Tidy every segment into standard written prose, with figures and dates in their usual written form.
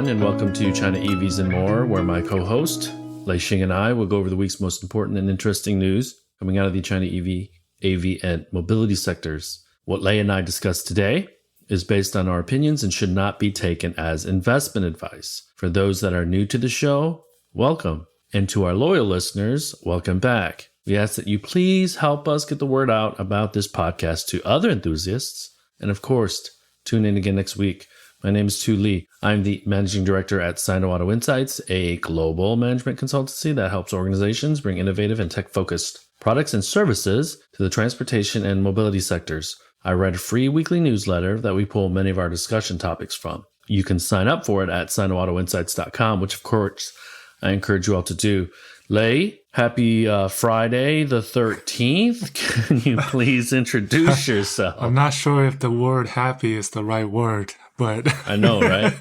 everyone, and welcome to China EVs and More, where my co-host, Lei Xing, and I will go over the week's most important and interesting news coming out of the China EV, AV, and mobility sectors. What Lei and I discuss today is based on our opinions and should not be taken as investment advice. For those that are new to the show, welcome. And to our loyal listeners, welcome back. We ask that you please help us get the word out about this podcast to other enthusiasts. And of course, tune in again next week. My name is Tu Li. I'm the managing director at Sino Auto Insights, a global management consultancy that helps organizations bring innovative and tech-focused products and services to the transportation and mobility sectors. I write a free weekly newsletter that we pull many of our discussion topics from. You can sign up for it at sinoautoinsights.com, which of course I encourage you all to do. Lei, happy Friday the 13th. Can you please introduce yourself? I'm not sure if the word happy is the right word, but... I know, right?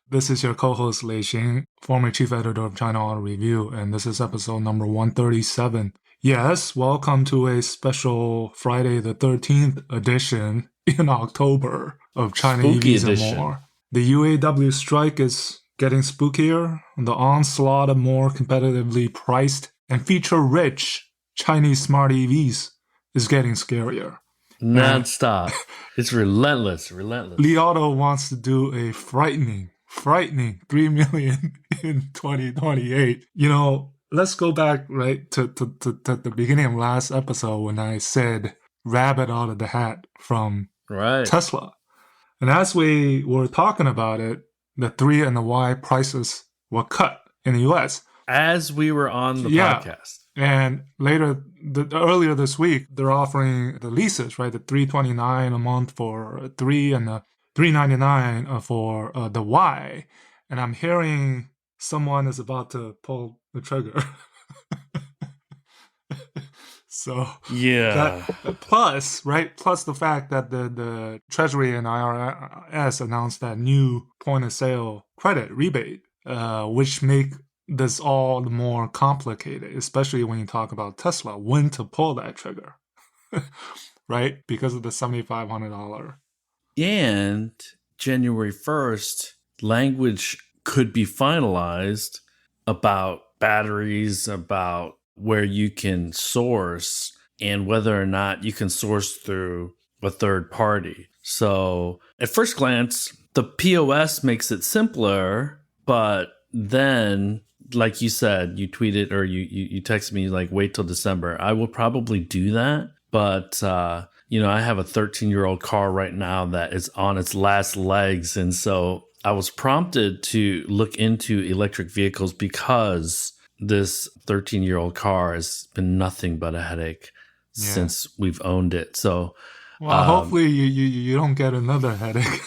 This is your co-host Lei Xing, former chief editor of China Auto Review, and this is episode number 137. Yes, welcome to a special Friday the 13th edition in October of China Spooky EVs edition. and More. The UAW strike is getting spookier. The onslaught of more competitively priced and feature-rich Chinese smart EVs is getting scarier. Non-stop. It's relentless. Li Auto wants to do a frightening 3 million in 2028. You know, let's go back right to the beginning of last episode when I said rabbit out of the hat from Tesla. And as we were talking about it, the 3 and the Y prices were cut in the US. As we were on the podcast. And earlier this week, they're offering the leases, right? The $329 a month for 3 and the $399 for the Y. And I'm hearing someone is about to pull the trigger. So yeah. Plus the fact that the Treasury and IRS announced that new point of sale credit rebate, which make this all the more complicated, especially when you talk about Tesla, when to pull that trigger, right? Because of the $7,500. And January 1st, language could be finalized about batteries, about where you can source and whether or not you can source through a third party. So at first glance, the POS makes it simpler, but then, like you said, you tweeted or you texted me like, wait till December. I will probably do that. But, I have a 13-year-old car right now that is on its last legs. And so I was prompted to look into electric vehicles because this 13-year-old car has been nothing but a headache since we've owned it. So, hopefully you don't get another headache.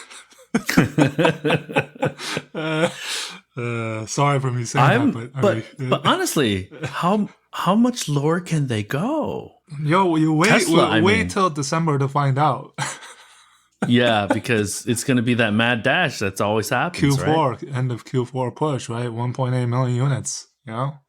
Sorry for me saying that, but honestly, how much lower can they go? Yo, you wait till December to find out. Yeah, because it's going to be that mad dash that's always happens. Q4, right? End of Q4 push, right? 1.8 million units.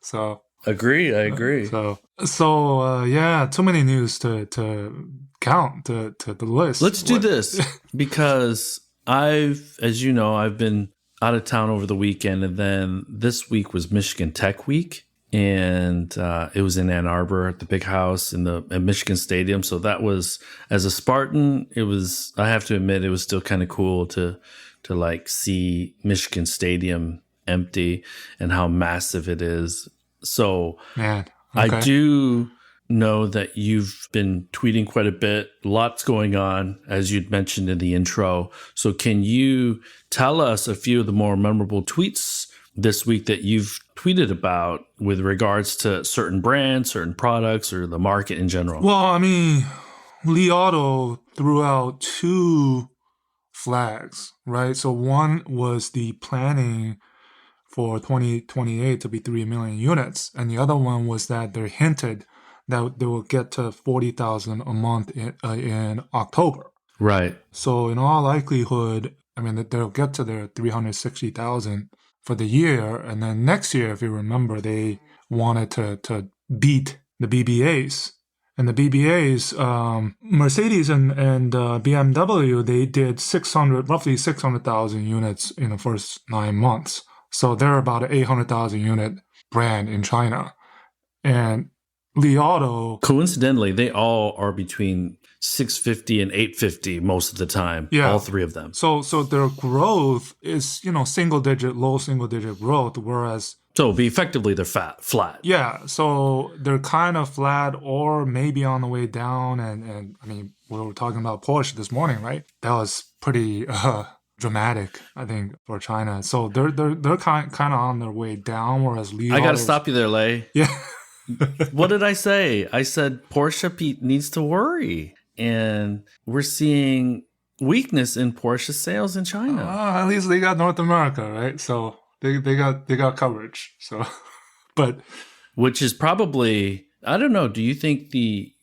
So I agree. So too many news to count to the list. Let's do this because as you know, I've been out of town over the weekend, and then this week was Michigan Tech Week, and it was in Ann Arbor at the big house at Michigan Stadium. So that was, as a Spartan, I have to admit, it was still kind of cool to like see Michigan Stadium empty and how massive it is. So man, okay. I do know that you've been tweeting quite a bit. Lots going on, as you'd mentioned in the intro. So can you tell us a few of the more memorable tweets this week that you've tweeted about with regards to certain brands, certain products, or the market in general? Well, I mean, Li Auto threw out 2 flags, right? So one was the planning for 2028 to be 3 million units. And the other one was that they hinted that they will get to 40,000 a month in October. Right. So in all likelihood, I mean, they'll get to their 360,000 for the year. And then next year, if you remember, they wanted to beat the BBAs. And the BBAs, Mercedes and BMW, they did roughly 600,000 units in the first 9 months. So they're about an 800,000 unit brand in China. And Li Auto, coincidentally, they all are between 650 and 850 most of the time. Yeah. All three of them. so their growth is, low single digit growth, whereas So it'll be effectively they're flat. yeah, so they're kind of flat or maybe on the way down. And I mean, we were talking about Porsche this morning, right? That was pretty dramatic, I think, for China. So they're kind of on their way down, whereas Li I got to Auto's- stop you there, Lei. Yeah. What did I say? I said Porsche needs to worry. And we're seeing weakness in Porsche sales in China. At least they got North America, right? So they got coverage. So, but Which is probably, I don't know, do you think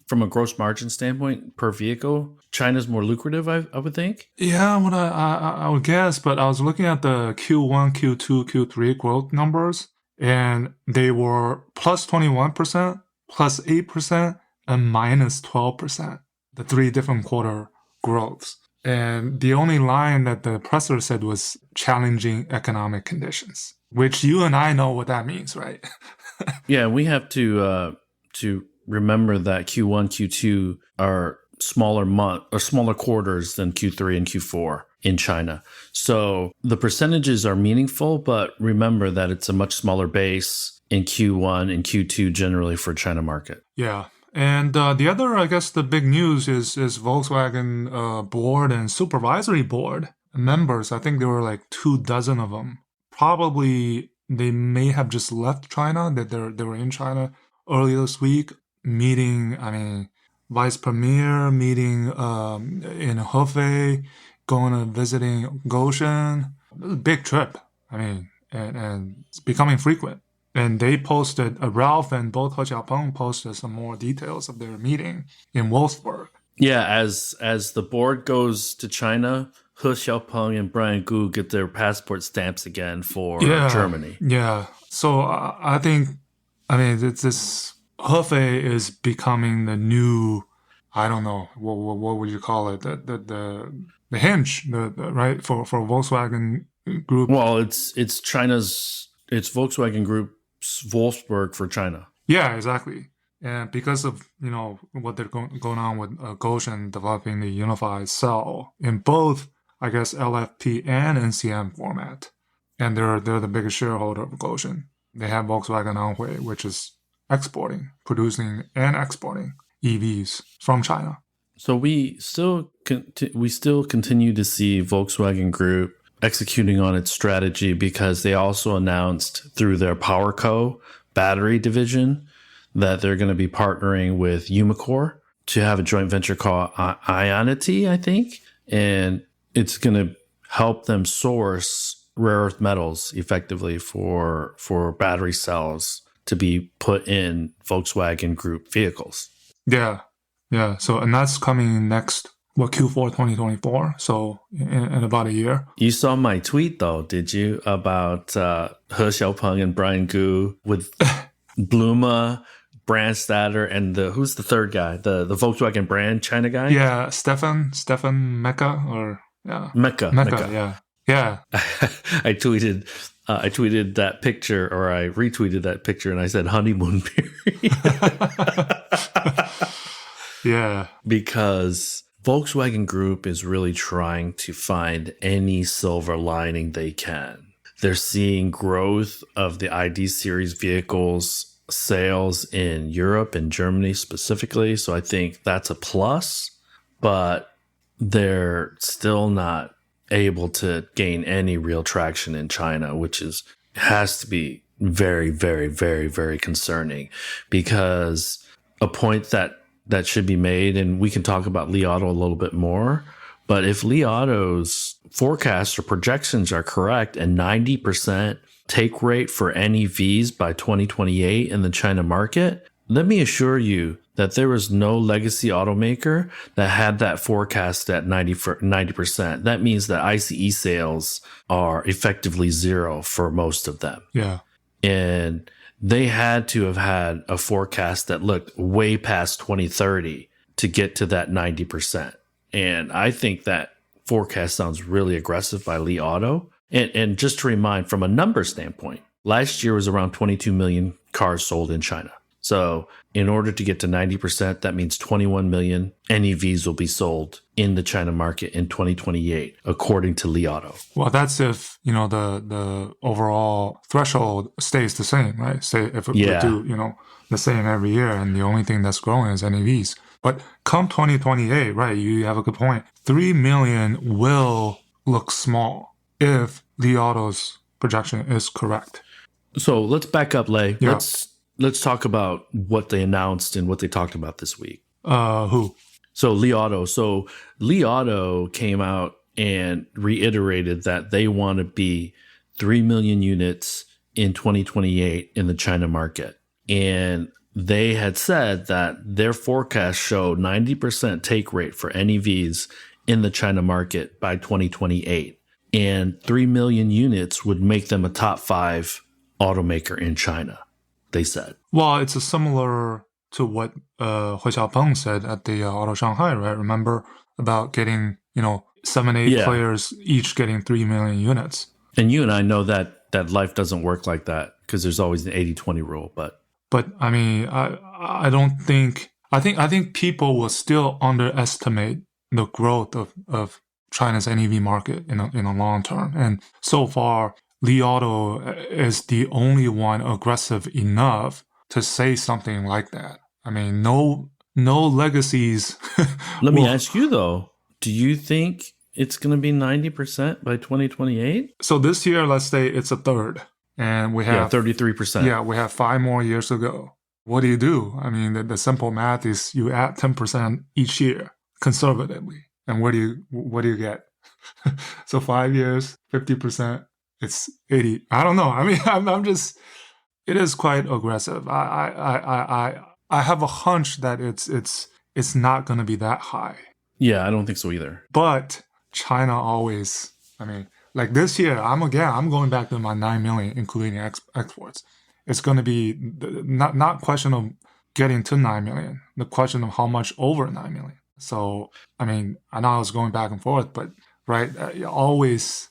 from a gross margin standpoint per vehicle, China's more lucrative, I would think? yeah, what I would guess. But I was looking at the Q1, Q2, Q3 growth numbers, and they were plus 21%, plus 8%, and minus 12%. The 3 different quarter growths. And the only line that the presser said was challenging economic conditions, which you and I know what that means, right? Yeah, we have to remember that Q1, Q2 are smaller quarters than Q3 and Q4 in China. So the percentages are meaningful, but remember that it's a much smaller base in Q1 and Q2 generally for China market. Yeah. And the other, I guess, the big news is Volkswagen board and supervisory board members. I think there were like 24 of them. Probably they may have just left China, that they were in China earlier this week, meeting, I mean, vice premier, meeting in Hefei, going and visiting Goshen. It was a big trip. I mean, and it's becoming frequent. And they posted, Ralph and both He Xiaopeng posted some more details of their meeting in Wolfsburg. Yeah, as the board goes to China, He Xiaopeng and Brian Gu get their passport stamps again for Germany. Yeah. So I think, I mean, this Hefei is becoming the new, I don't know, what would you call it? The hinge, right, for Volkswagen Group. Well, it's Volkswagen Group's Wolfsburg for China. Yeah, exactly. And because of, what they're going on with Goshen developing the unified cell in both, I guess, LFP and NCM format. And they're the biggest shareholder of Goshen. They have Volkswagen Anhui, which is producing and exporting EVs from China. So we still continue to see Volkswagen Group executing on its strategy, because they also announced through their PowerCo battery division that they're going to be partnering with Umicore to have a joint venture called Ionity, I think. And it's going to help them source rare earth metals effectively for battery cells to be put in Volkswagen Group vehicles. Yeah. Yeah. So, and that's coming next, Q4 2024. So in about a year. You saw my tweet though, did you? About He Xiaopeng and Brian Gu with Bluma, Brandstatter, and who's the third guy? The Volkswagen brand China guy? Yeah. Stefan Mecca, or yeah. Mecca. Yeah. Yeah. I tweeted that picture, or I retweeted that picture, and I said honeymoon period. Yeah. Because Volkswagen Group is really trying to find any silver lining they can. They're seeing growth of the ID series vehicles sales in Europe and Germany specifically. So I think that's a plus, but they're still not able to gain any real traction in China, which has to be very, very, very, very concerning, because a point that should be made, and we can talk about Li Auto a little bit more, but if Li Auto's forecasts or projections are correct and 90% take rate for NEVs by 2028 in the China market, let me assure you that there was no legacy automaker that had that forecast at 90%. That means that ICE sales are effectively zero for most of them. Yeah. And they had to have had a forecast that looked way past 2030 to get to that 90%. And I think that forecast sounds really aggressive by Li Auto. And just to remind, from a number standpoint, last year was around 22 million cars sold in China. So in order to get to 90%, that means 21 million NEVs will be sold in the China market in 2028, according to Li Auto. Well, that's if, the overall threshold stays the same, right? Say if it would do, the same every year, and the only thing that's growing is NEVs. But come 2028, right, you have a good point. 3 million will look small if Li Auto's projection is correct. So let's back up, Lei. Yeah. Let's talk about what they announced and what they talked about this week. Who? So Li Auto. So Li Auto came out and reiterated that they want to be 3 million units in 2028 in the China market. And they had said that their forecast showed 90% take rate for NEVs in the China market by 2028. And 3 million units would make them a top 5 automaker in China, they said. Well, it's a similar to what Hui Xiaopeng said at the Auto Shanghai, right? Remember about getting, 7, 8 players each getting 3 million units. And you and I know that life doesn't work like that because there's always an 80-20 rule. But I mean, I don't think I think people will still underestimate the growth of China's NEV market in a long term. And so far, Li Auto is the only one aggressive enough to say something like that. I mean, no legacies. Let me ask you though, do you think it's going to be 90% by 2028? So this year, let's say it's a third, and we have 33%. Yeah, we have 5 more years to go. What do? I mean, the simple math is you add 10% each year conservatively, and what do you get? So 5 years, 50%. It's 80. I don't know. I mean, I'm just. It is quite aggressive. I have a hunch that it's not going to be that high. Yeah, I don't think so either. But China always. I mean, like this year, I'm going back to my 9 million, including exports. It's going to be not question of getting to 9 million. The question of how much over 9 million. So I mean, I know I was going back and forth, but right, it always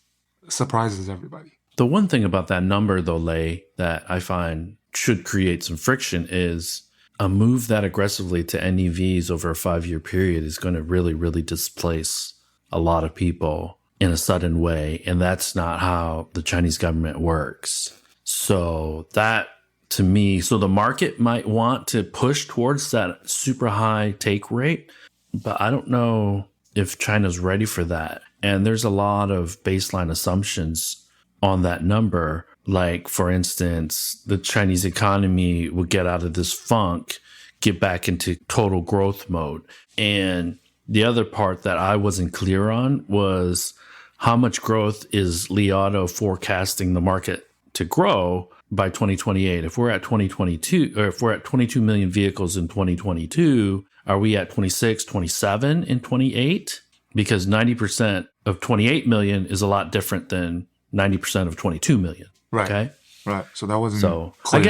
surprises everybody. The one thing about that number, though, Lei, that I find should create some friction is a move that aggressively to NEVs over a 5-year period is going to really, really displace a lot of people in a sudden way. And that's not how the Chinese government works. So that, to me, so the market might want to push towards that super high take rate, but I don't know if China's ready for that. And there's a lot of baseline assumptions on that number. Like, for instance, the Chinese economy will get out of this funk, get back into total growth mode. And the other part that I wasn't clear on was how much growth is Li Auto forecasting the market to grow by 2028. If we're at 2022, or if we're at 22 million vehicles in 2022, are we at 26, 27 in 28? Because 90% of 28 million is a lot different than 90% of 22 million. Right. Okay. Right. So that wasn't. So clear.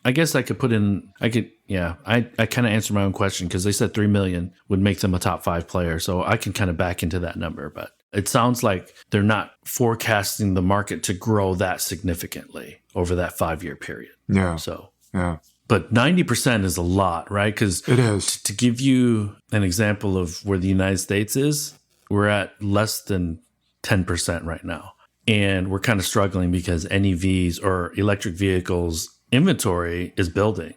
I guess I could put in. I kind of answered my own question because they said 3 million would make them a top 5 player. So I can kind of back into that number, but it sounds like they're not forecasting the market to grow that significantly over that 5-year period. Yeah. So yeah. But 90% is a lot, right? Because it is. To give you an example of where the United States is, we're at less than 10% right now. And we're kind of struggling because NEVs or electric vehicles inventory is building.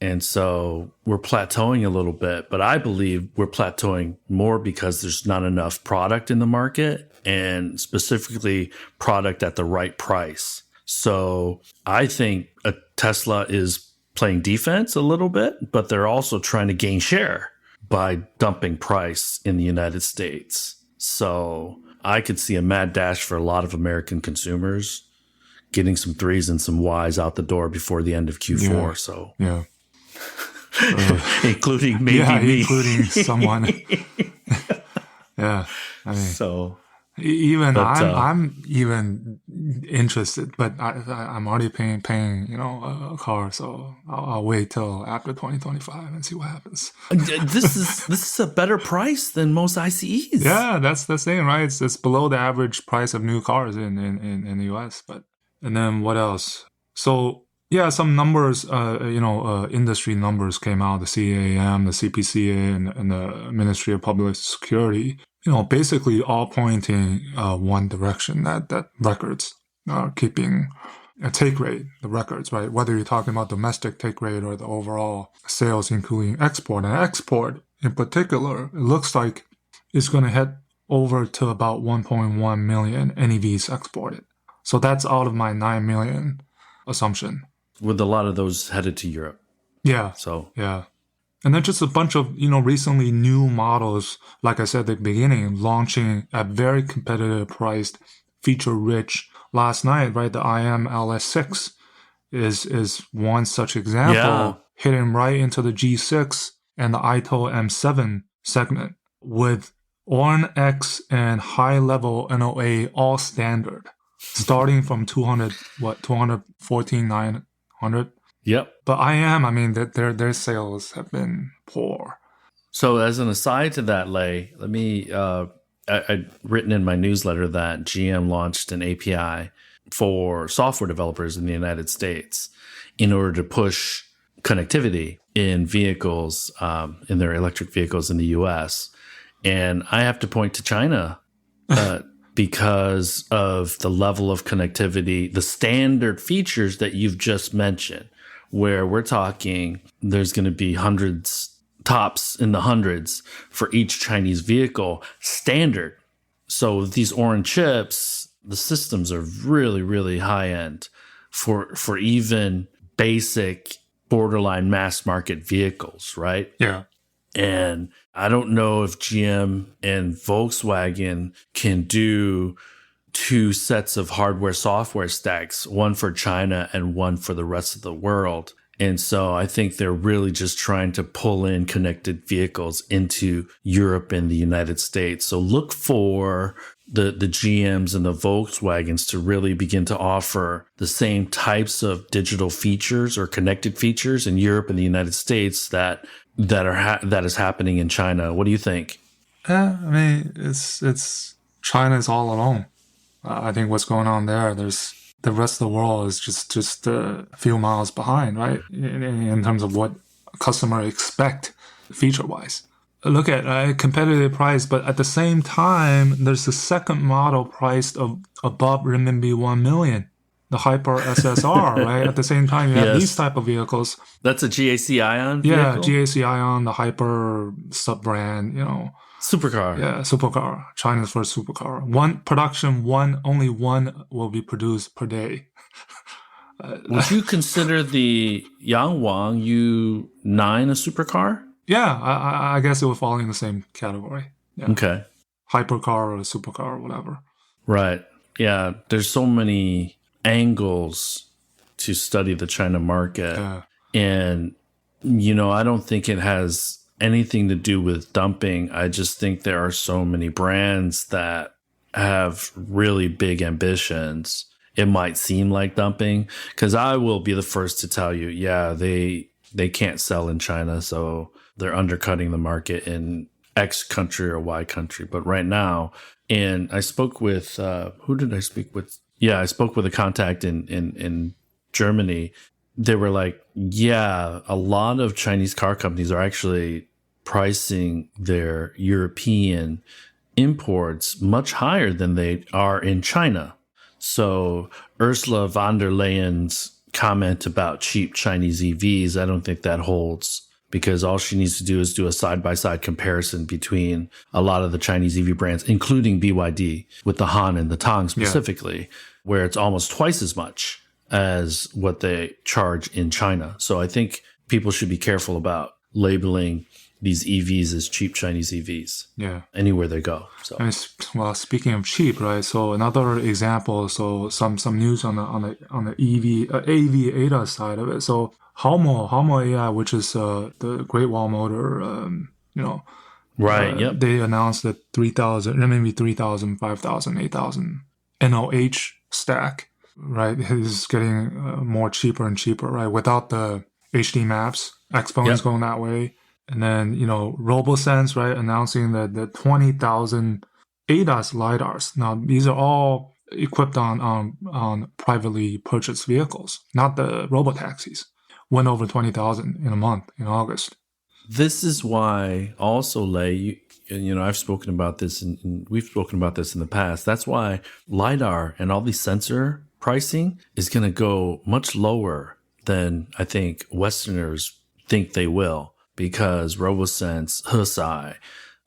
And so we're plateauing a little bit, but I believe we're plateauing more because there's not enough product in the market, and specifically product at the right price. So I think a Tesla is playing defense a little bit, but they're also trying to gain share by dumping price in the United States. So I could see a mad dash for a lot of American consumers getting some 3s and some Ys out the door before the end of Q4. Yeah. So yeah. including maybe me. Including someone. Yeah. I mean, so Even But I'm even interested, but I'm already paying a car, so I'll wait till after 2025 and see what happens. this is a better price than most ICEs. Yeah, that's the thing, right? It's below the average price of new cars in the US. But and then what else? So yeah, some numbers, industry numbers came out, the CAM, the CPCA, and the Ministry of Public Security. Basically all pointing one direction, that records are keeping a take rate, the records, right? Whether you're talking about domestic take rate or the overall sales, including export. And export in particular, it looks like it's going to head over to about 1.1 million NEVs exported. So that's out of my 9 million assumption. With a lot of those headed to Europe. Yeah. So yeah. And then just a bunch of, recently new models, like I said at the beginning, launching at very competitive priced, feature rich. Last night, right, the IM LS6 is one such example, hitting right into the G6 and the ITO M7 segment with ORN X and high level NOA all standard, starting from 214,900. Yep. But their sales have been poor. So as an aside to that, Lei, let me, I'd written in my newsletter that GM launched an API for software developers in the United States in order to push connectivity in vehicles, in their electric vehicles in the US. And I have to point to China because of the level of connectivity, the standard features that you've just mentioned, where we're talking there's going to be hundreds, tops in the hundreds for each Chinese vehicle standard. So these orange chips, the systems are really, really high end for even basic borderline mass market vehicles, right? Yeah. And I don't know if GM and Volkswagen can do two sets of hardware software stacks, one for China and one for the rest of the world. And so I think they're really just trying to pull in connected vehicles into Europe and the United States. So look for the GMs and the Volkswagens to really begin to offer the same types of digital features or connected features in Europe and the United States that is happening in China. What do you think? It's China's all alone. I think what's going on there, there's the rest of the world is just a few miles behind, right? In terms of what customer expect feature wise. Look at competitive price, but at the same time, there's the second model priced above renminbi 1 million, the Hyper SSR, right? At the same time, you have these type of vehicles. That's a GAC Ion vehicle? Yeah, GAC Ion, the Hyper sub-brand, Supercar. Yeah, supercar. China's first supercar. Only one will be produced per day. Would you consider the Yangwang U9 a supercar? Yeah, I guess it would fall in the same category. Yeah. Okay. Hypercar or supercar or whatever. Right. Yeah, there's so many angles to study the China market. Yeah. And, I don't think it has anything to do with dumping. I just think there are so many brands that have really big ambitions. It might seem like dumping, because I will be the first to tell you, they can't sell in China, so they're undercutting the market in X country or Y country. But right now, and I spoke with, who did I speak with? Yeah, I spoke with a contact in Germany. They were like, a lot of Chinese car companies are actually pricing their European imports much higher than they are in China. So Ursula von der Leyen's comment about cheap Chinese EVs, I don't think that holds, because all she needs to do is do a side-by-side comparison between a lot of the Chinese EV brands, including BYD, with the Han and the Tang specifically, where it's almost twice as much as what they charge in China. So I think people should be careful about labeling these EVs as cheap Chinese EVs. Yeah. Anywhere they go. So well, speaking of cheap, right? So another example. So some news on the EV AV ADAS side of it. So Haomo.ai, which is the Great Wall Motor, Right. Yep. They announced that 3,000, maybe 3,000, 5,000, 8,000 NOH stack, right? Is getting more cheaper and cheaper, right? Without the HD maps, Xpone is Yep. going that way. And then, RoboSense, right? Announcing that the 20,000 ADAS LiDARs. Now, these are all equipped on privately purchased vehicles, not the robotaxis. Went over 20,000 in a month in August. This is why also, Lei, I've spoken about this and we've spoken about this in the past. That's why LiDAR and all these sensor pricing is going to go much lower than I think Westerners think they will, because RoboSense, Hesai,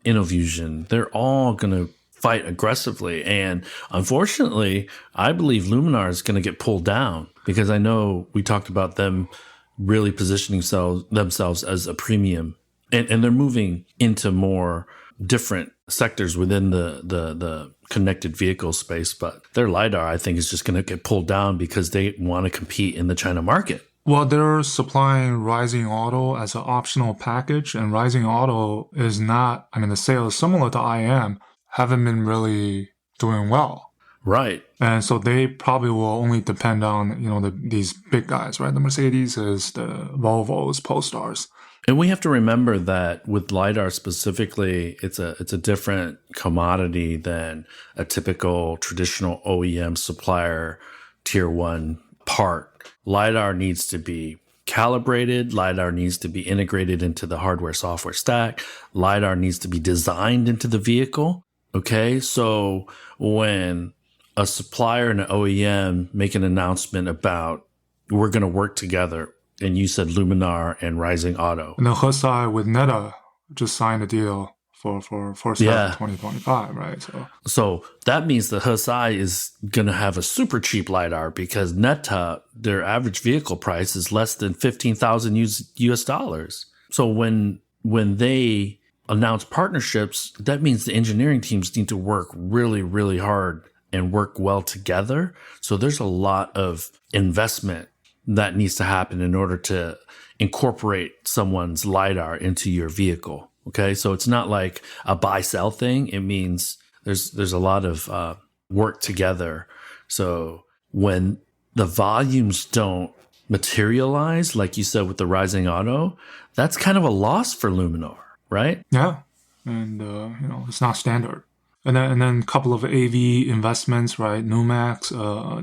InnoVusion, they're all going to fight aggressively. And unfortunately, I believe Luminar is going to get pulled down, because I know we talked about them really positioning themselves as a premium, and they're moving into more different sectors within the connected vehicle space. But their LiDAR, I think, is just going to get pulled down because they want to compete in the China market. Well, they're supplying Rising Auto as an optional package, and Rising Auto is not, the sales similar to IM haven't been really doing well. Right. And so they probably will only depend on, these big guys, right? The Mercedeses, the Volvos, Polestars. And we have to remember that with LiDAR specifically, it's a different commodity than a typical traditional OEM supplier tier one part. LiDAR needs to be calibrated. LiDAR needs to be integrated into the hardware software stack. LiDAR needs to be designed into the vehicle. Okay. So when a supplier and an OEM make an announcement about, we're going to work together, and you said Luminar and Rising Auto. And then Hesai with Neta just signed a deal for first half of 2025, right? So that means the Hesai is going to have a super cheap LiDAR, because Neta, their average vehicle price is less than $15,000 US dollars. So when they announce partnerships, that means the engineering teams need to work really, really hard and work well together. So there's a lot of investment that needs to happen in order to incorporate someone's LiDAR into your vehicle. Okay. So it's not like a buy sell thing. It means there's a lot of work together. So when the volumes don't materialize, like you said with the Rising Auto, that's kind of a loss for Luminar, right? Yeah. And, it's not standard. And then a couple of AV investments, right? Numax,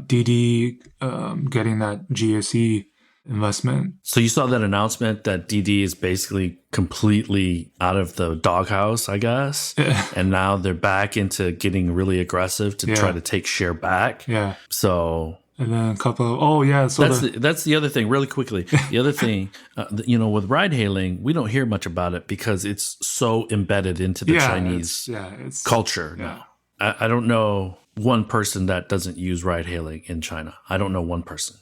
DD, getting that GSE investment. So you saw that announcement that DD is basically completely out of the doghouse, I guess. And now they're back into getting really aggressive to try to take share back. Yeah. So. And then a couple of, So that's the other thing, really quickly. The other thing, with ride hailing, we don't hear much about it because it's so embedded into the Chinese culture now. I don't know one person that doesn't use ride hailing in China. I don't know one person.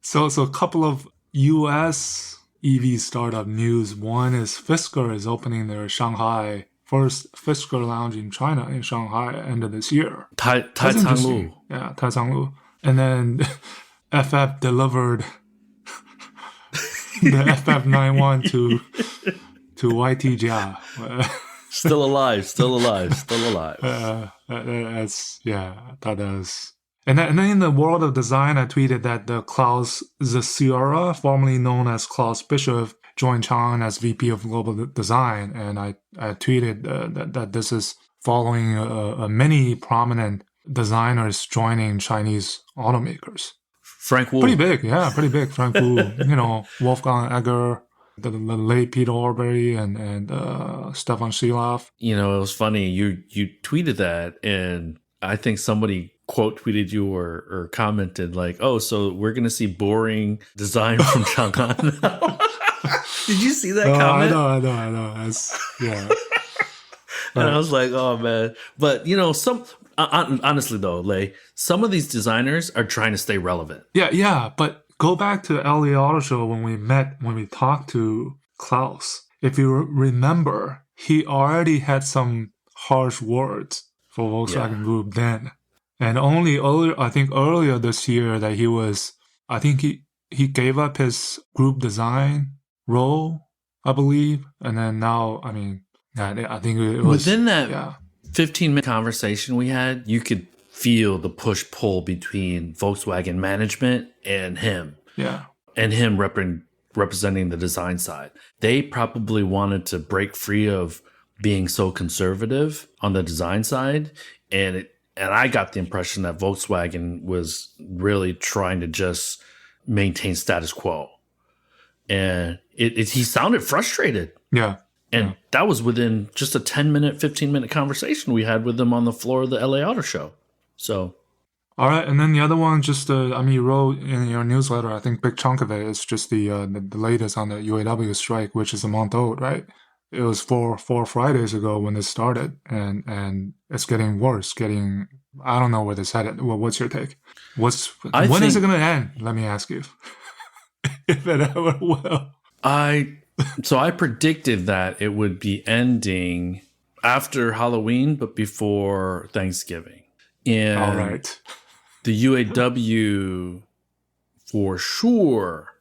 So a couple of U.S. EV startup news. One is Fisker is opening their Shanghai first Fisker lounge in China, in Shanghai, end of this year. Taicanglu. Yeah, Taicanglu. And then FF delivered the FF91 to YT Jia. Still alive. That is. And then in the world of design, I tweeted that the Klaus Zasiora, formerly known as Klaus Bischoff, joined Chang'an as VP of Global Design. And I tweeted that this is following many prominent designers joining Chinese automakers. Frank Wu. Pretty big. Frank Wu, Wolfgang Egger, the late Peter Orberry and Stefan Shilov. It was funny. You tweeted that, and I think somebody quote tweeted you or commented like, "Oh, so we're going to see boring design from Chang'an now." Did you see that comment? I know. And I was like, "Oh man!" But honestly though, Lei, some of these designers are trying to stay relevant. Yeah. But go back to LA Auto Show when we talked to Klaus. If you remember, he already had some harsh words for Volkswagen Group then. And only earlier this year that he gave up his group design role. I believe. And then now, I mean, yeah, I think it was Within that yeah, 15-minute conversation we had, you could feel the push-pull between Volkswagen management and him. yeah, And him representing the design side. They probably wanted to break free of being so conservative on the design side. And I got the impression that Volkswagen was really trying to just maintain status quo. And he sounded frustrated. yeah. And that was within just a 10-minute, 15-minute conversation we had with him on the floor of the LA Auto Show. So, All right, and then the other one, just I mean, you wrote in your newsletter. I think big chunk of it is just the latest on the UAW strike, which is a month old, right? It was four Fridays ago when it started, and it's getting worse. I don't know where this headed. Well, what's your take? When is it going to end? Let me ask you, if it ever will. So I predicted that it would be ending after Halloween, but before Thanksgiving. And all right, the UAW for sure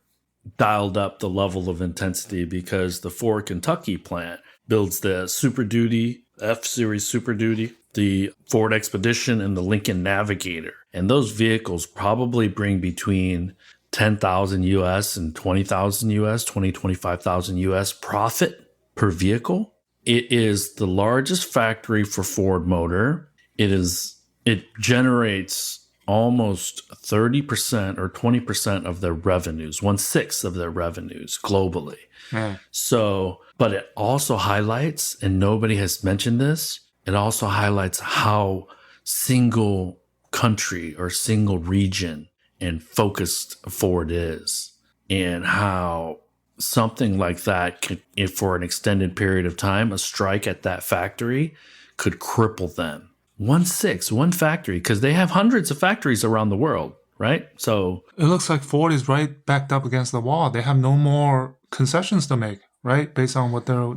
dialed up the level of intensity because the Ford Kentucky plant builds the Super Duty, F-Series Super Duty, the Ford Expedition, and the Lincoln Navigator. And those vehicles probably bring between 10,000 US and 20,000 US, 25,000 US profit per vehicle. It is the largest factory for Ford Motor. It generates almost 30% or 20% of their revenues, 1/6 of their revenues globally. yeah. So, but it also highlights, and nobody has mentioned this, it also highlights how single country or single region and focused Ford is, and how something like that could, if for an extended period of time, a strike at that factory could cripple them. 1/6, one factory, because they have hundreds of factories around the world, right? So It looks like Ford is right backed up against the wall. They have no more concessions to make, right? Based on what they're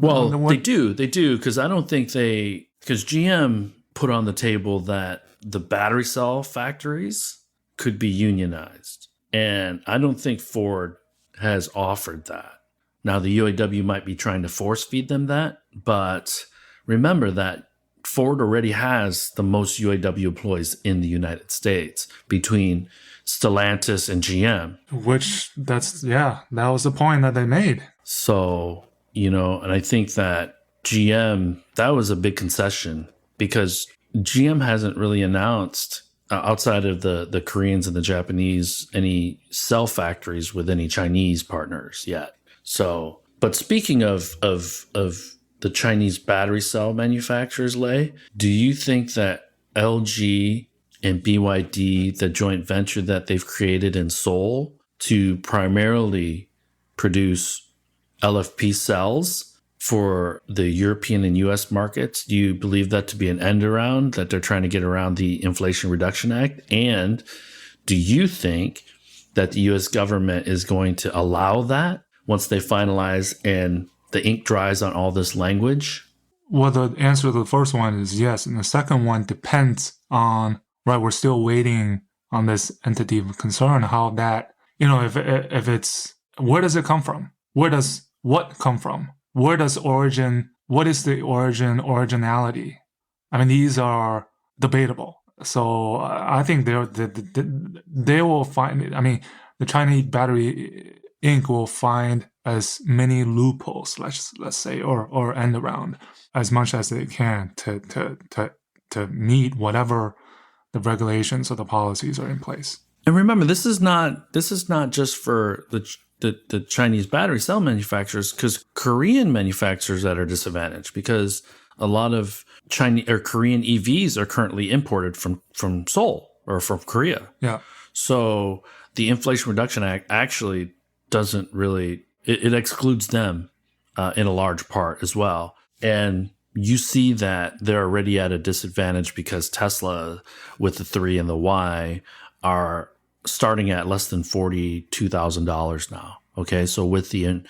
they do, because I don't think because GM put on the table that the battery cell factories could be unionized, and I don't think Ford has offered that. Now the UAW might be trying to force feed them that, but remember that Ford already has the most UAW employees in the United States between Stellantis and GM. That was the point that they made. So, and I think that GM, that was a big concession because GM hasn't really announced, outside of the Koreans and the Japanese, any cell factories with any Chinese partners yet. So, but speaking of the Chinese battery cell manufacturers, Lei, do you think that LG and BYD, the joint venture that they've created in Seoul to primarily produce LFP cells for the European and US markets, do you believe that to be an end around, that they're trying to get around the Inflation Reduction Act? And do you think that the US government is going to allow that once they finalize and the ink dries on all this language? Well, the answer to the first one is yes. And the second one depends on, right, we're still waiting on this entity of concern, how that, if it's, where does it come from? Where does what come from? What is the originality? I mean, these are debatable. So I think they will find it. I mean, the Chinese Battery Inc. will find as many loopholes, let's say, or end around as much as they can to meet whatever the regulations or the policies are in place. And remember, this is not just for the Chinese battery cell manufacturers, because Korean manufacturers that are disadvantaged, because a lot of Chinese or Korean EVs are currently imported from Seoul or from Korea. Yeah. So the Inflation Reduction Act actually doesn't really, it excludes them in a large part as well. And you see that they're already at a disadvantage because Tesla with the 3 and the Y are starting at less than $42,000 now. Okay. So with the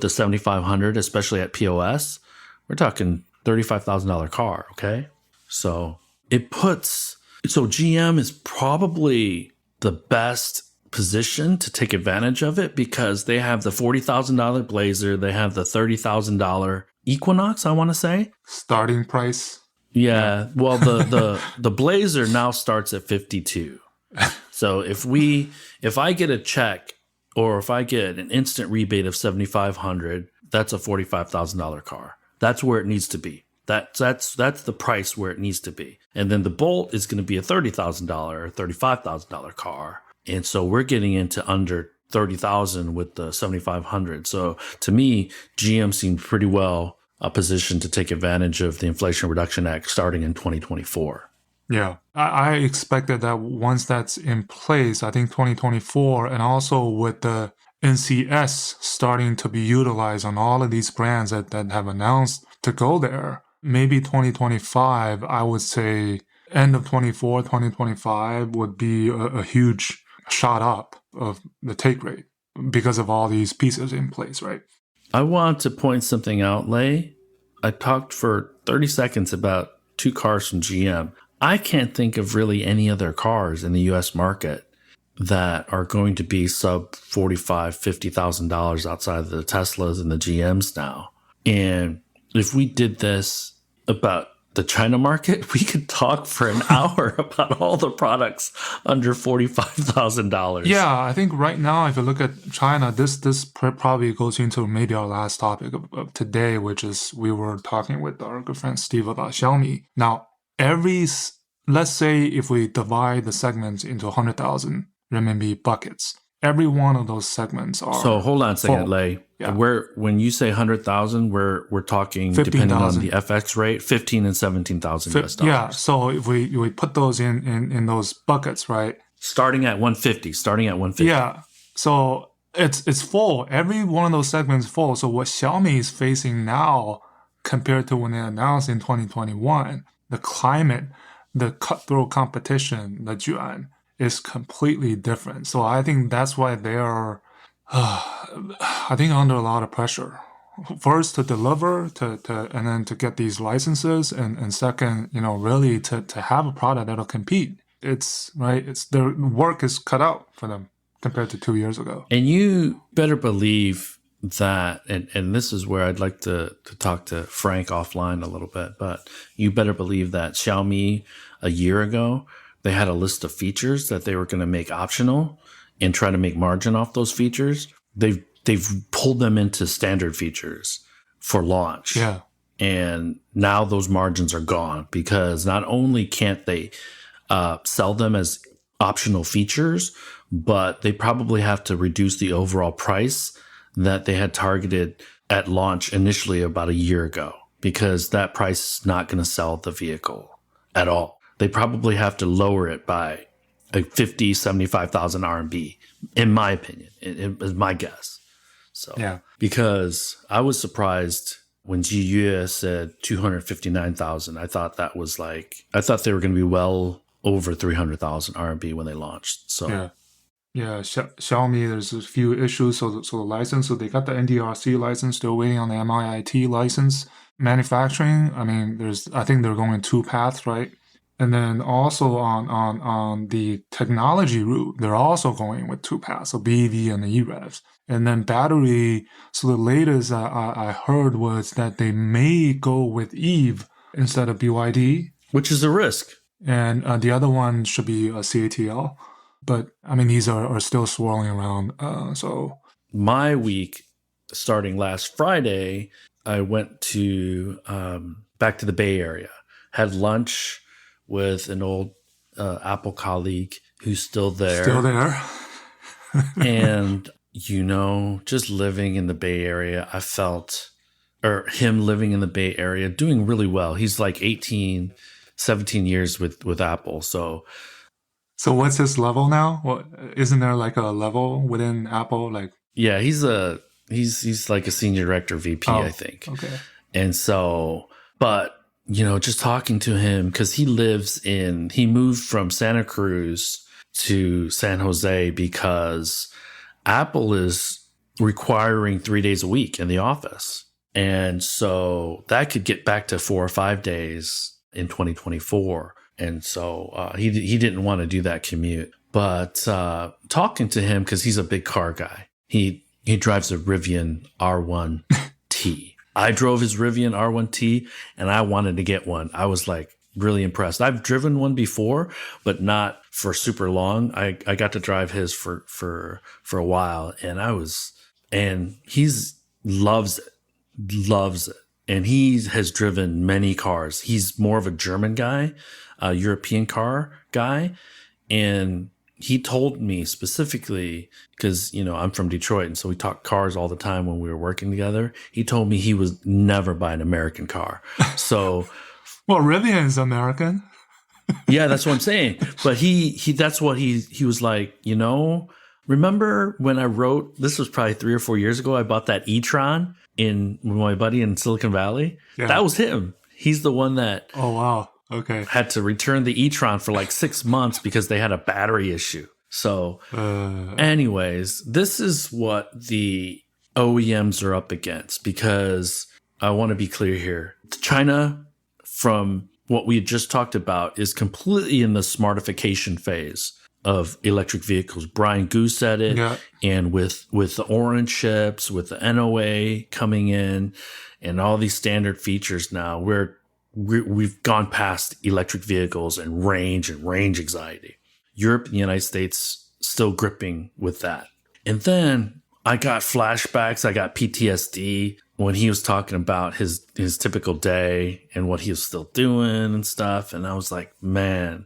7,500, especially at POS, we're talking $35,000 car. Okay. So GM is probably the best positioned to take advantage of it because they have the $40,000 Blazer, they have the $30,000 Equinox, I want to say. Starting price. Yeah. Well, the Blazer now starts at 52. So if I get a check or if I get an instant rebate of $7,500, that's a $45,000 car. That's where it needs to be. That's the price where it needs to be. And then the Bolt is going to be a $30,000 or $35,000 car. And so we're getting into under $30,000 with the $7,500. So to me, GM seemed pretty well positioned to take advantage of the Inflation Reduction Act starting in 2024. Yeah, I expected that once that's in place, I think 2024, and also with the NCS starting to be utilized on all of these brands that have announced to go there, maybe 2025, I would say end of 24, 2025 would be a huge shot up of the take rate because of all these pieces in place, right? I want to point something out, Lei. I talked for 30 seconds about two cars from GM. I can't think of really any other cars in the U.S. market that are going to be sub $45,000, $50,000 outside of the Teslas and the GMs now. And if we did this about the China market, we could talk for an hour about all the products under $45,000. Yeah, I think right now, if you look at China, this probably goes into maybe our last topic of today, which is we were talking with our good friend Steve about Xiaomi. Now, let's say if we divide the segments into 100,000 renminbi buckets, every one of those segments are. So hold on a second, full. Lei. Yeah. When you say 100,000, we're talking 15, depending 000. on the FX rate, 15 and 17,000 US dollars. Yeah. So if we put those in those buckets, right? Starting at 150. Yeah. So it's full. Every one of those segments is full. So what Xiaomi is facing now compared to when they announced in 2021, the climate, the cutthroat competition, the yuan is completely different. So I think that's why they are, I think, under a lot of pressure. First to deliver, and then to get these licenses, and second, really to have a product that'll compete. It's right. It's their work is cut out for them compared to 2 years ago. And you better believe that, and this is where I'd like to talk to Frank offline a little bit, but you better believe that Xiaomi a year ago, they had a list of features that they were going to make optional and try to make margin off those features. They've pulled them into standard features for launch. Yeah. And now those margins are gone because not only can't they sell them as optional features, but they probably have to reduce the overall price that they had targeted at launch initially about a year ago, because that price is not going to sell the vehicle at all. They probably have to lower it by like 50, 75,000 RMB, in my opinion. It is my guess. So, yeah. Because I was surprised when Jiyue said 259,000. I thought they were going to be well over 300,000 RMB when they launched. So, yeah. Xiaomi, there's a few issues. So the license, so they got the NDRC license, still waiting on the MIIT license. Manufacturing, I think they're going two paths, right? And then also on the technology route, they're also going with two paths, so BEV and the EREVs. And then battery, so the latest I heard was that they may go with EVE instead of BYD. Which is a risk. And the other one should be a CATL. But, these are still swirling around. So my week, starting last Friday, I went to back to the Bay Area, had lunch with an old Apple colleague who's still there. Still there. And, just living in the Bay Area, I felt, or him living in the Bay Area, doing really well. He's like 18, 17 years with Apple. So what's his level now? What, isn't there like a level within Apple? Like, yeah, he's like a senior director VP, I think. Okay. And so, but just talking to him, because he moved from Santa Cruz to San Jose because Apple is requiring 3 days a week in the office. And so that could get back to 4 or 5 days in 2024. And so he didn't want to do that commute. But talking to him, because he's a big car guy, he drives a Rivian R1T. I drove his Rivian R1T, and I wanted to get one. I was like really impressed. I've driven one before, but not for super long. I got to drive his for a while, and he's loves it. And he has driven many cars. He's more of a German guy, a European car guy. And he told me specifically, because, I'm from Detroit, and so we talk cars all the time when we were working together. He told me he was never buy an American car. So, well, Rivian is American. yeah, that's what I'm saying. But that's what he was like, remember when I wrote, this was probably 3 or 4 years ago, I bought that e-tron with my buddy in Silicon Valley. Yeah. That was him. He's the one that oh wow, okay, had to return the e-tron for like 6 months because they had a battery issue. So anyways, this is what the OEMs are up against, because I want to be clear here. China, from what we had just talked about, is completely in the smartification phase of electric vehicles. Brian Gu said it, yeah. And with the orange chips, with the NOA coming in, and all these standard features now, we've gone past electric vehicles and range anxiety. Europe and the United States still gripping with that. And then I got flashbacks, I got PTSD when he was talking about his typical day and what he was still doing and stuff. And I was like, man,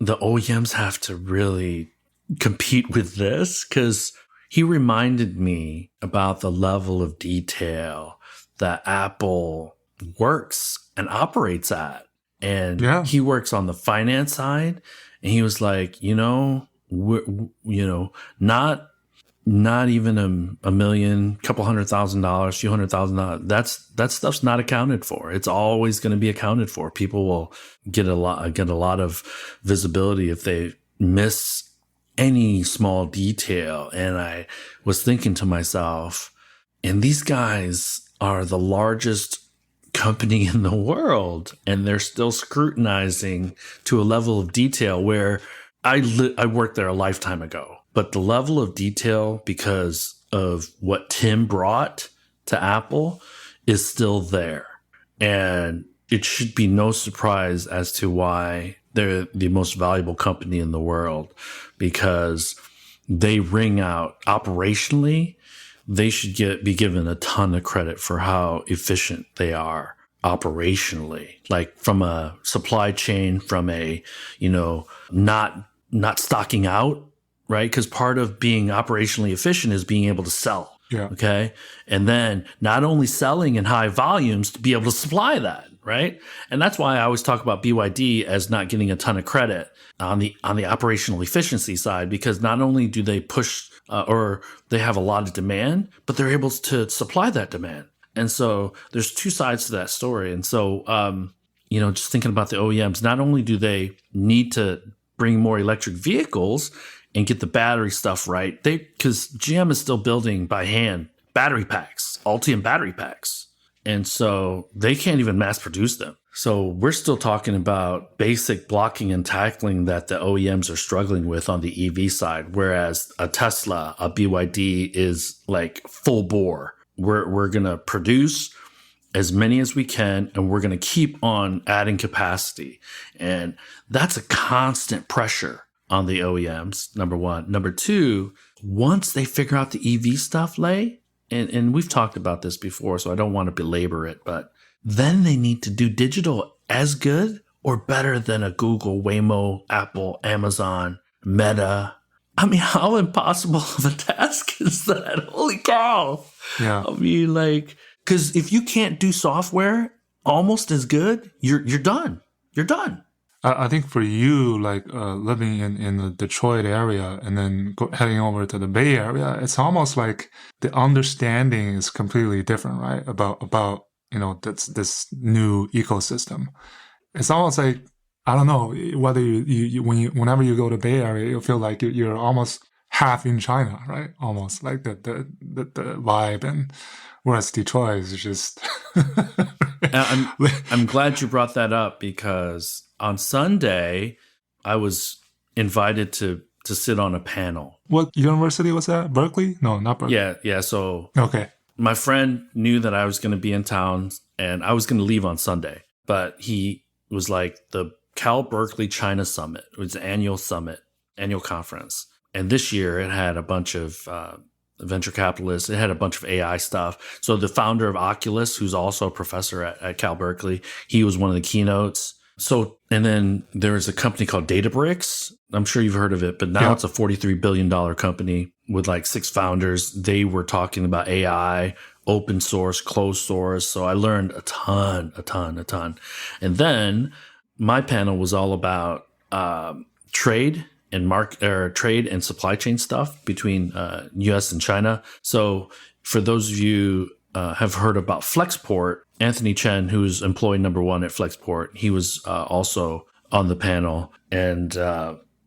the OEMs have to really compete with this, because he reminded me about the level of detail that Apple works and operates at. And yeah. He works on the finance side, and he was like, not even a million, couple $100,000, few $100,000. That stuff's not accounted for. It's always going to be accounted for. People will get a lot of visibility if they miss any small detail. And I was thinking to myself, and these guys are the largest company in the world, and they're still scrutinizing to a level of detail where I worked there a lifetime ago. But the level of detail, because of what Tim brought to Apple, is still there. And it should be no surprise as to why they're the most valuable company in the world, because they ring out operationally. They should be given a ton of credit for how efficient they are operationally, like from a supply chain, from a, not stocking out. Right? Because part of being operationally efficient is being able to sell. Yeah. Okay. And then not only selling in high volumes, to be able to supply that. Right. And that's why I always talk about BYD as not getting a ton of credit on the operational efficiency side, because not only do they push or they have a lot of demand, but they're able to supply that demand. And so there's two sides to that story. And so, just thinking about the OEMs, not only do they need to bring more electric vehicles and get the battery stuff right, because GM is still building by hand battery packs, Ultium battery packs. And so they can't even mass produce them. So we're still talking about basic blocking and tackling that the OEMs are struggling with on the EV side, whereas a Tesla, a BYD is like full bore. We're going to produce as many as we can, and we're going to keep on adding capacity. And that's a constant pressure on the OEMs, number one. Number two, once they figure out the EV stuff, and we've talked about this before, so I don't want to belabor it, but then they need to do digital as good or better than a Google, Waymo, Apple, Amazon, Meta. I mean, how impossible of a task is that? Holy cow. Yeah. I mean, because if you can't do software almost as good, you're done. You're done. I think for you, living in the Detroit area and then heading over to the Bay Area, it's almost like the understanding is completely different, right? About this new ecosystem. It's almost like, I don't know whether whenever you go to Bay Area, you feel like you're almost half in China, right? Almost like the vibe, and whereas Detroit is just. I'm glad you brought that up, because on Sunday I was invited to to sit on a panel. What university was that? Berkeley? No, not Berkeley. Yeah. So Okay. my friend knew that I was going to be in town and I was going to leave on Sunday, but he was like, the Cal Berkeley China Summit. It was an annual summit, annual conference. And this year it had a bunch of venture capitalists. It had a bunch of AI stuff. So the founder of Oculus, who's also a professor at Cal Berkeley, he was one of the keynotes. So, and then there's a company called Databricks. I'm sure you've heard of it, but now it's a $43 billion company with like 6 founders. They were talking about AI, open source, closed source. So I learned a ton. And then my panel was all about trade and supply chain stuff between U.S. and China. So for those of you have heard about Flexport, Anthony Chen, who's employee number 1 at Flexport, he was also on the panel, and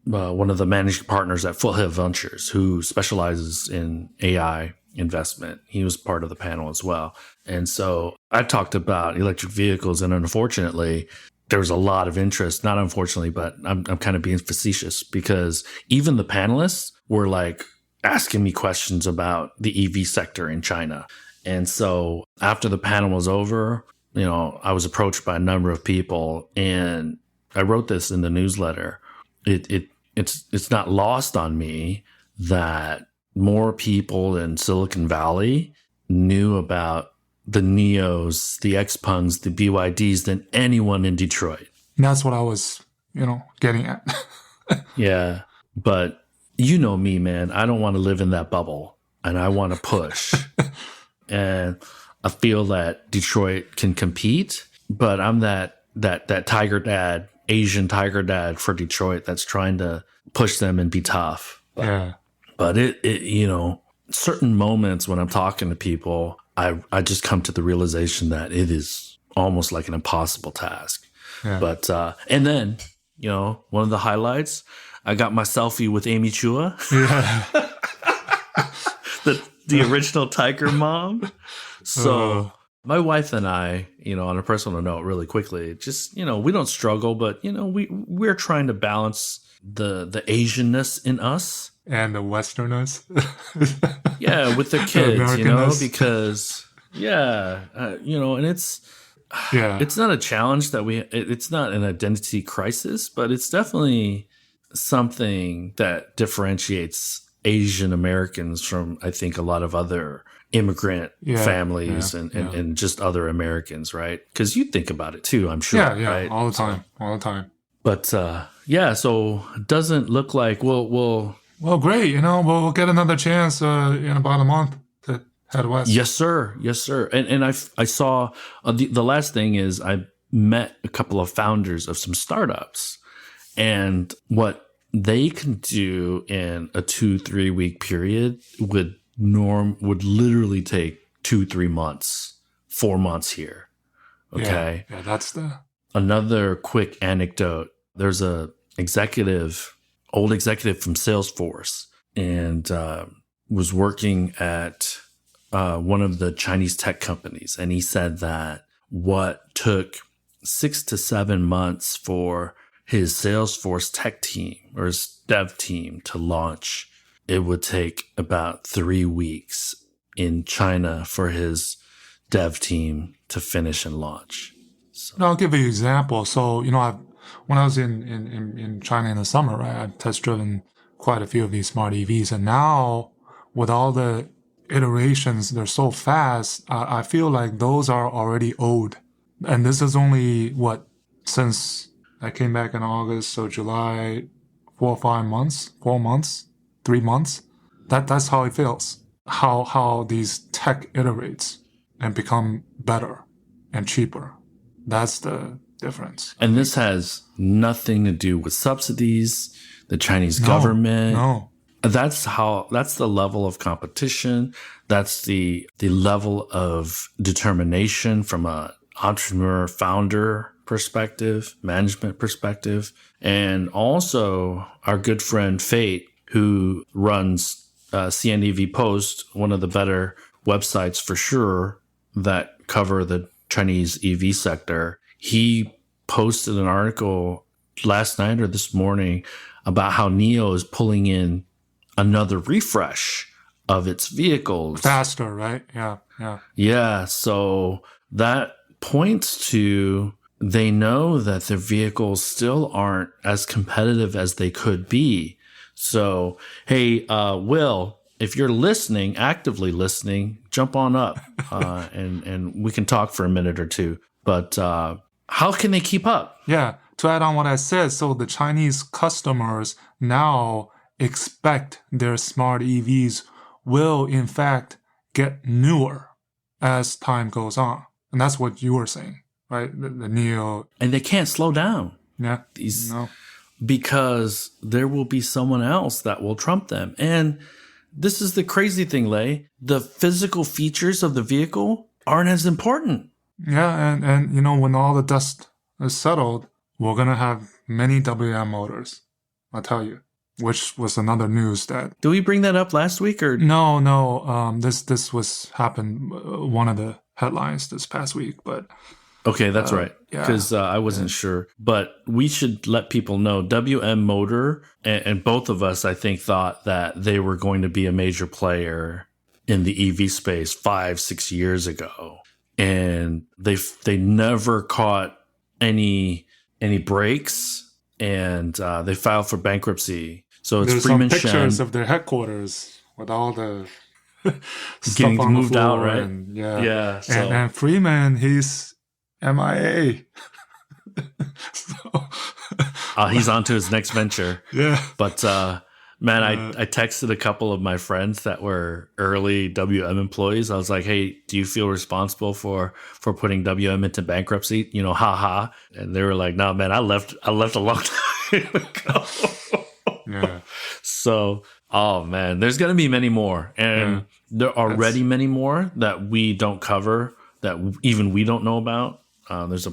one of the managing partners at Foothill Ventures, who specializes in AI investment. He was part of the panel as well. And so I talked about electric vehicles, and unfortunately, there was a lot of interest. Not unfortunately, but I'm kind of being facetious, because even the panelists were like asking me questions about the EV sector in China. And so after the panel was over, I was approached by a number of people, and I wrote this in the newsletter. It's not lost on me that more people in Silicon Valley knew about the Neos, the Xpungs, the BYDs than anyone in Detroit. And that's what I was, getting at. Yeah. But you know me, man. I don't want to live in that bubble, and I want to push. And I feel that Detroit can compete, but I'm that tiger dad, Asian tiger dad for Detroit that's trying to push them and be tough. But it certain moments when I'm talking to people, I just come to the realization that it is almost like an impossible task. Yeah. But and then, one of the highlights, I got my selfie with Amy Chua. Yeah. the original Tiger mom. So my wife and I, on a personal note, really quickly, just, we don't struggle, but, we're trying to balance the Asianness in us. And the Westerners. Yeah, with the kids, because, and it's not a challenge that it's not an identity crisis, but it's definitely something that differentiates Asian Americans from, I think, a lot of other immigrant families and just other Americans, right? Because you think about it too, I'm sure. Yeah, right? all the time. But so it doesn't look like we'll great. We'll get another chance in about a month to head west. Yes, sir. And I saw the last thing is I met a couple of founders of some startups, and what they can do in a 2-3 week period would literally take 2-3 months, 4 months here. Okay. Yeah, that's another quick anecdote. There's old executive from Salesforce, and was working at one of the Chinese tech companies. And he said that what took 6 to 7 months for his Salesforce tech team or his dev team to launch, it would take about 3 weeks in China for his dev team to finish and launch. So. I'll give you an example. So, when I was in China in the summer, right, I've test driven quite a few of these smart EVs. And now with all the iterations, they're so fast, I feel like those are already old. And this is only since I came back in August, so July, 4 months, 3 months. That's how it feels. How these tech iterates and become better and cheaper. That's the difference. And this has nothing to do with subsidies, the Chinese government. No. That's the level of competition. That's the level of determination from a entrepreneur founder perspective, management perspective. And also our good friend Fate, who runs CNEV Post, one of the better websites for sure that cover the Chinese EV sector. He posted an article last night or this morning about how NIO is pulling in another refresh of its vehicles. Faster, right? Yeah. Yeah. So that points to they know that their vehicles still aren't as competitive as they could be. So, hey, Will, if you're listening, actively listening, jump on up and we can talk for a minute or two. But how can they keep up? Yeah. To add on what I said, so the Chinese customers now expect their smart EVs will, in fact, get newer as time goes on. And that's what you were saying, right? The NIO. And they can't slow down. Yeah. Because there will be someone else that will trump them. And this is the crazy thing, Lei. The physical features of the vehicle aren't as important. Yeah, and when all the dust is settled, we're going to have many WM motors, I'll tell you, which was another news that... Did we bring that up last week? Or No. This was happened, one of the headlines this past week, but... Okay, that's right. Because I wasn't sure. But we should let people know WM Motor, and both of us, I think, thought that they were going to be a major player in the EV space 5-6 years ago. And they never caught any breaks, and they filed for bankruptcy. So it's There's Freeman some pictures Shen of their headquarters with all the stuff getting on moved the floor out, right? And, Yeah. So. And Freeman, he's MIA. He's on to his next venture. Yeah. But man, I texted a couple of my friends that were early WM employees. I was like, hey, do you feel responsible for putting WM into bankruptcy? Ha. And they were like, no, man, I left a long time ago. Yeah. So, oh man, there's going to be many more. And there are already many more that we don't cover, that even we don't know about. There's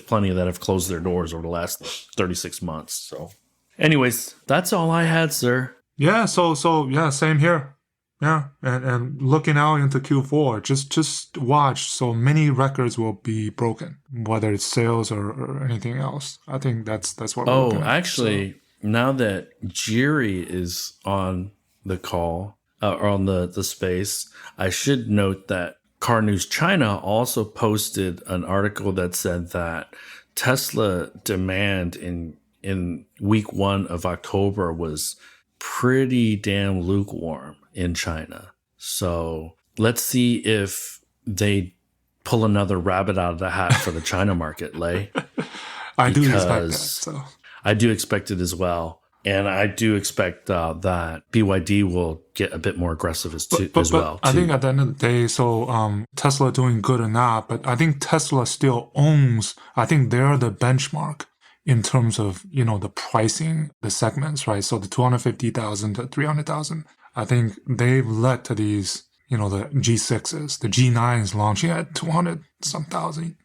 plenty that have closed their doors over the last 36 months. So anyways, that's all I had, sir. Yeah. So yeah, same here. Yeah. And looking out into Q4, just watch. So many records will be broken, whether it's sales or anything else. I think that's what we're looking at. Actually, now that Jiri is on the call, or on the space, I should note that Car News China also posted an article that said that Tesla demand in week 1 of October was pretty damn lukewarm in China. So let's see if they pull another rabbit out of the hat for the China market, Lei. I do expect that. So. I do expect it as well. And I do expect that BYD will get a bit more aggressive as well. I think at the end of the day, so Tesla doing good or not, but I think Tesla still owns, I think they're the benchmark in terms of, the pricing, the segments, right? So the 250,000 to 300,000, I think they've led to these, the G6s, the G9s launching at 200 some thousand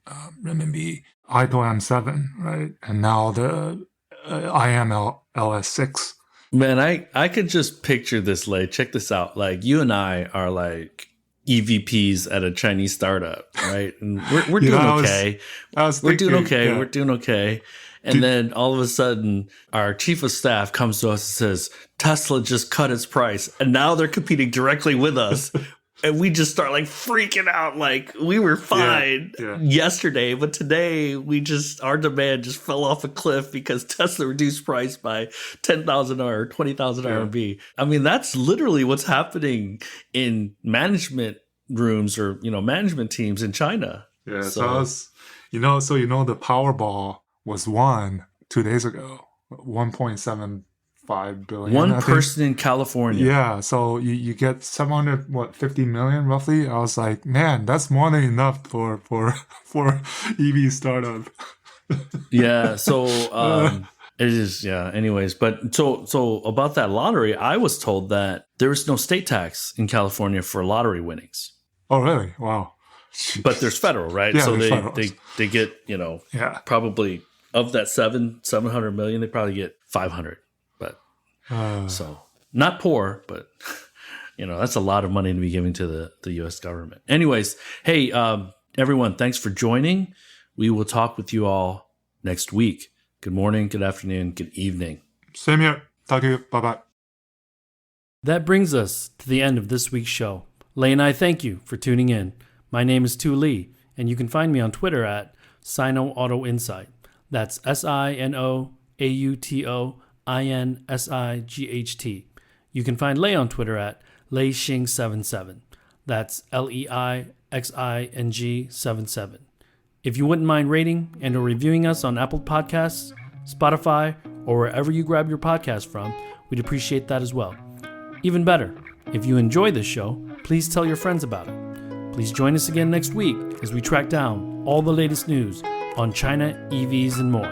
renminbi, Aito M7, right? And now the IML LS6. Man, I could just picture this, Lei. Check this out. Like, you and I are like EVPs at a Chinese startup, right? And we're doing okay. We're doing okay. And then all of a sudden, our chief of staff comes to us and says, Tesla just cut its price. And now they're competing directly with us. And we just start like freaking out. Like, we were fine yesterday, but today our demand just fell off a cliff because Tesla reduced price by 10,000 or 20,000 RMB. I mean, that's literally what's happening in management rooms or, management teams in China. Yeah. So the Powerball was won 2 days ago, 1.75 billion. One person in California. Yeah, so you get 50 million roughly. I was like, man, that's more than enough for EV startup. Yeah, so it is. Yeah. Anyways, but so about that lottery, I was told that there is no state tax in California for lottery winnings. Oh, really? Wow. Jeez. But there's federal, right? Yeah, so they get probably of that 700 million, they probably get 500. So not poor, but that's a lot of money to be giving to the U.S. government. Anyways, hey, everyone, thanks for joining. We will talk with you all next week. Good morning, good afternoon, good evening. Same here. Talk to you. Bye-bye. That brings us to the end of this week's show. Lei and I thank you for tuning in. My name is Tu Lee, and you can find me on Twitter at Sino Auto Insight. That's SinoAutoInsight. You can find Lei on Twitter at LeiXing77. That's LEIXING77. If you wouldn't mind rating and or reviewing us on Apple Podcasts, Spotify, or wherever you grab your podcast from, we'd appreciate that as well. Even better, if you enjoy this show, please tell your friends about it. Please join us again next week as we track down all the latest news on China, EVs, and more.